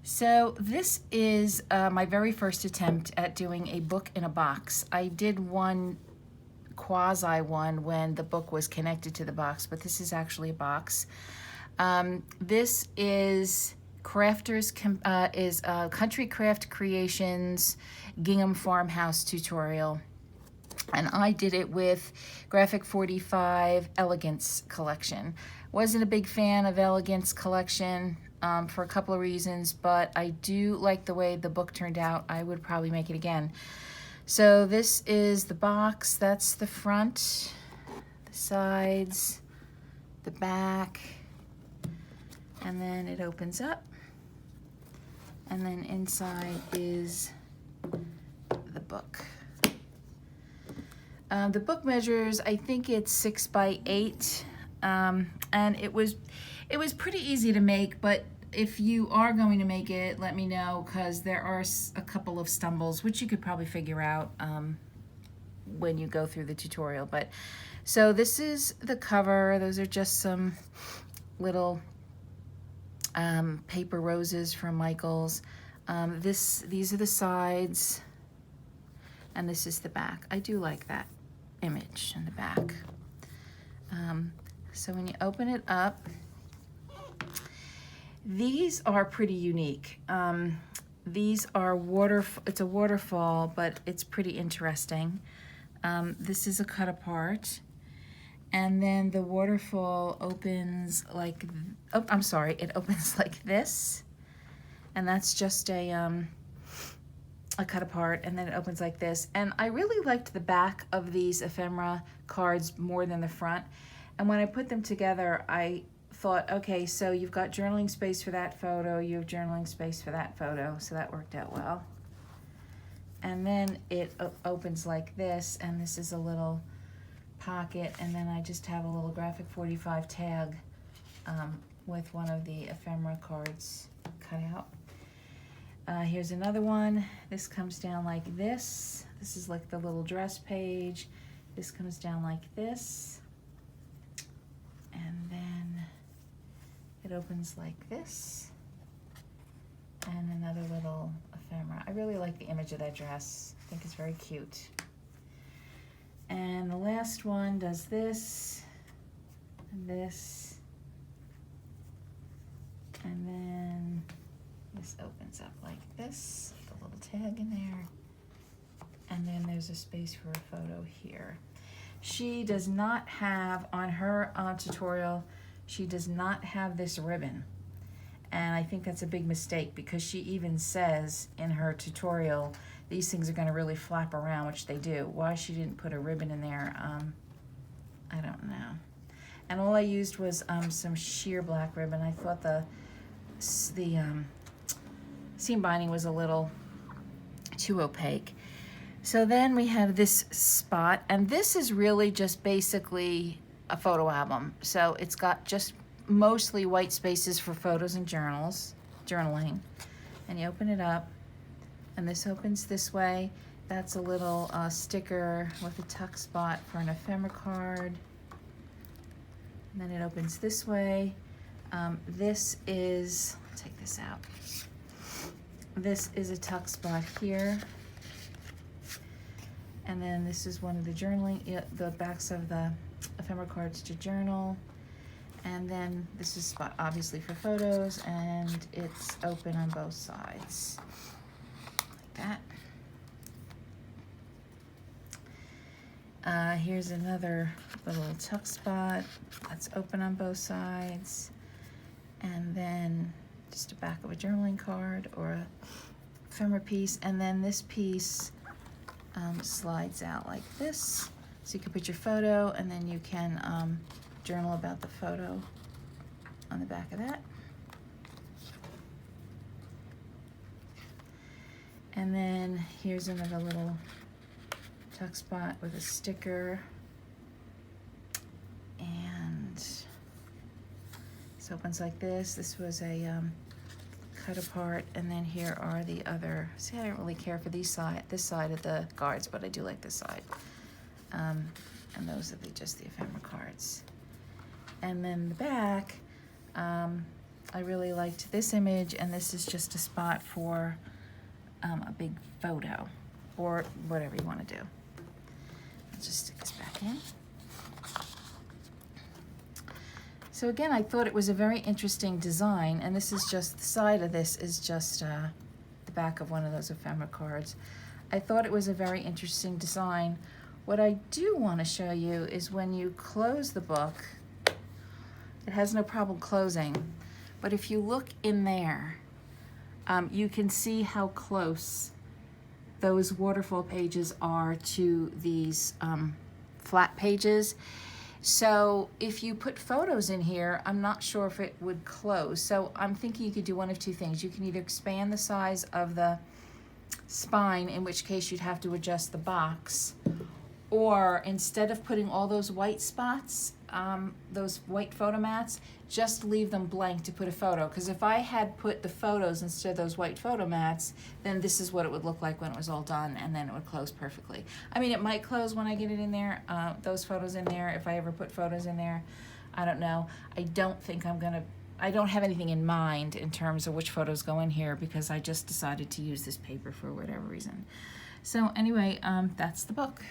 So this is my very first attempt at doing a book in a box. I did one quasi one when the book was connected to the box, but this is actually a box. This is Country Craft Creations Gingham Farmhouse tutorial. And I did it with Graphic 45 Elegance collection. Wasn't a big fan of Elegance collection for a couple of reasons, but I do like the way the book turned out. I would probably make it again. So this is the box. That's the front, the sides, the back, and then it opens up. And then inside is the book. The book measures, I think it's 6 by 8, and it was pretty easy to make, but if you are going to make it, let me know, because there are a couple of stumbles, which you could probably figure out when you go through the tutorial. But so this is the cover. Those are just some little paper roses from Michaels. These are the sides, and this is the back. I do like that image in the back. So when you open it up, these are pretty unique. These are it's a waterfall, but it's pretty interesting. This is a cut apart, and then the waterfall opens like, oh, I'm sorry, it opens like this, and that's just a cut apart, and then it opens like this. And I really liked the back of these ephemera cards more than the front. And when I put them together, I thought, okay, so you've got journaling space for that photo, you have journaling space for that photo, so that worked out well. And then it opens like this, and this is a little pocket, and then I just have a little Graphic 45 tag with one of the ephemera cards cut out. Here's another one. This comes down like this. This is like the little dress page. This comes down like this. And then it opens like this. And another little ephemera. I really like the image of that dress. I think it's very cute. And the last one does this, and this, and then this opens up like this, with a little tag in there, and then there's a space for a photo here. She does not have, on her tutorial, she does not have this ribbon. And I think that's a big mistake, because she even says in her tutorial, these things are gonna really flap around, which they do. Why she didn't put a ribbon in there, I don't know. And all I used was some sheer black ribbon. I thought the seam binding was a little too opaque. So then we have this spot, and this is really just basically a photo album. So it's got just mostly white spaces for photos and journaling. And you open it up, and this opens this way. That's a little sticker with a tuck spot for an ephemera card. And then it opens this way. This is, let's take this out. This is a tuck spot here. And then this is one of the journaling, the backs of the ephemera cards to journal. And then this is a spot obviously for photos, and it's open on both sides, like that. Here's another little tuck spot that's open on both sides. And then just a back of a journaling card or a ephemera piece. And then this piece slides out like this. So you can put your photo, and then you can journal about the photo on the back of that. And then here's another little tuck spot with a sticker. And this opens like this. This was a cut apart, and then here are the other. See, I don't really care for this side of the cards, but I do like this side. And those are just the ephemera cards. And then the back, I really liked this image, and this is just a spot for a big photo or whatever you want to do. Let's just stick this back in. So again, I thought it was a very interesting design, and this is just, the side of this is just the back of one of those ephemera cards. I thought it was a very interesting design. What I do want to show you is when you close the book, it has no problem closing, but if you look in there, you can see how close those waterfall pages are to these flat pages. So if you put photos in here, I'm not sure if it would close. So I'm thinking you could do one of two things. You can either expand the size of the spine, in which case you'd have to adjust the box, or instead of putting all those white spots, those white photo mats, just leave them blank to put a photo. Because if I had put the photos instead of those white photo mats, then this is what it would look like when it was all done, and then it would close perfectly. I mean, it might close when I get it in there, those photos in there, if I ever put photos in there. I don't know. I don't think I'm gonna, I don't have anything in mind in terms of which photos go in here, because I just decided to use this paper for whatever reason. So anyway, that's the book.